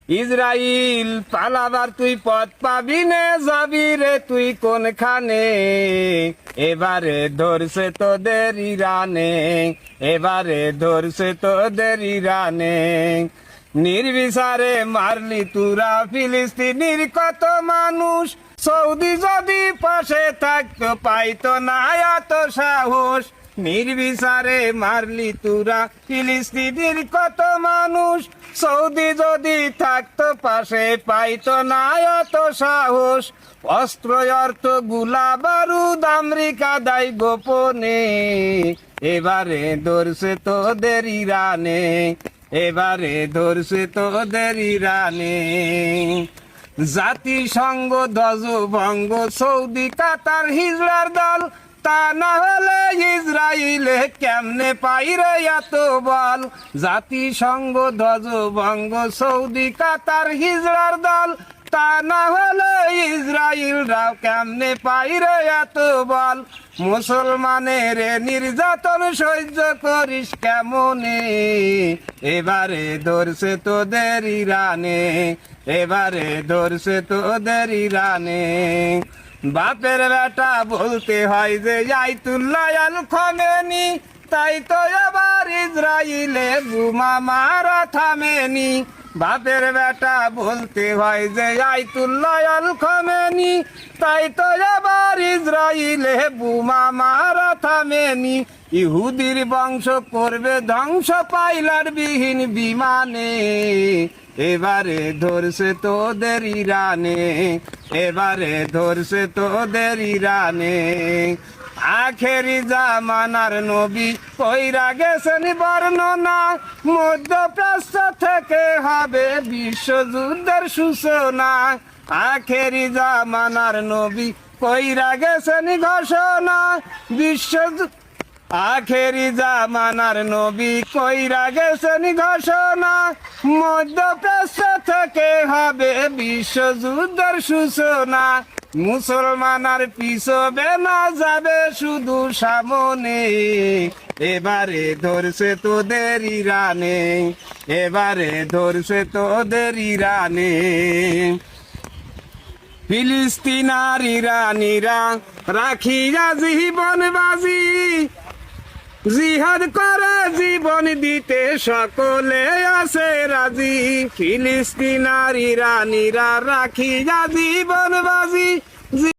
ইসরাইল পালাবার তুই পথ পাবি নে, যাবি রে তুই কোনখানে? এবারে ধরছে তোদের ইরানে, এবারে ধরছে তোদের ইরানে। নির্বিচারে মারলি তুরা ফিলিস্তিনির কত মানুষ, সৌদি যদি পাশে থাকতো পাইতো না এত সাহস। নির্বিচারে মারলি তুরা ফিলিস্তিনির কত মানুষ, সৌদি যদি থাকতো পাশে পাইতো না এত সাহস। অস্ত্র অর্থ গুলা বারুদ আমেরিকা দায় গোপনে, এবারে ধরছে তোদের ইরানে, এবারে ধরছে তোদের ইরানে। জাতিসংঘ ধ্বজভঙ্গ, সৌদি কাতার হিজড়ার দল, তা না হলে ইসরায়েলে কেমনে পাইরে এত বল। জাতিসংঘ ধ্বজভঙ্গ, সৌদি কাতার হিজড়ার দল, তা না হলে ইসরায়েলরাও কেমনে পাইরে এত বল। মুসলমানের নির্যাতন সহ্য করিস কেমনে, এবারে ধরছে তোদের ইরানে, এবারে ধরছে তোদের ইরানে। বাপের বেটা বলতে হয় যে আয়াতুল্লাহ আল খামেনি, তাই তো এবার ইসরায়েলে বোমা মারা থামেনি। বাপের বেটা বলতে হয় যে আয়াতুল্লাহ আল খামেনি, তাই তো এবার ইসরায়েলে বোমা মারা থামেনি। ইহুদির বংশ করবে ধ্বংস পাইলার বিহীন বিমানে, এবারে ধরছে তোদের ইরানে, এবারে ধরছে তোদের ইরানে। আখেরি জামানার নবী কইরা গেছেন বর্ণনা, মধ্যপ্রাচ্য থেকে হবে বিশ্বযুদ্ধের সূচনা। আখেরি জামানার নবী কইরা গেছেন ঘোষণা, আখেরি জামানার নবী কইরা গেছেন ঘোষণা, মধ্যপ্রাচ্য থেকে হবে বিশ্বযুদ্ধের সূচনা। মুসলমান আর পিছবে না, যাবে শুধু সামনে, এবারে ধরছে তোদের ইরানে, এবারে ধরছে তোদের ইরানে। ফিলিস্তিন আর ইরানিরা রাখিয়া জীবন বাজি, জিহাদ করে জীবন দিতে সকলে আছে রাজি। ফিলিস্তিন আর ইরানিরা রাখিয়া জীবন বাজি,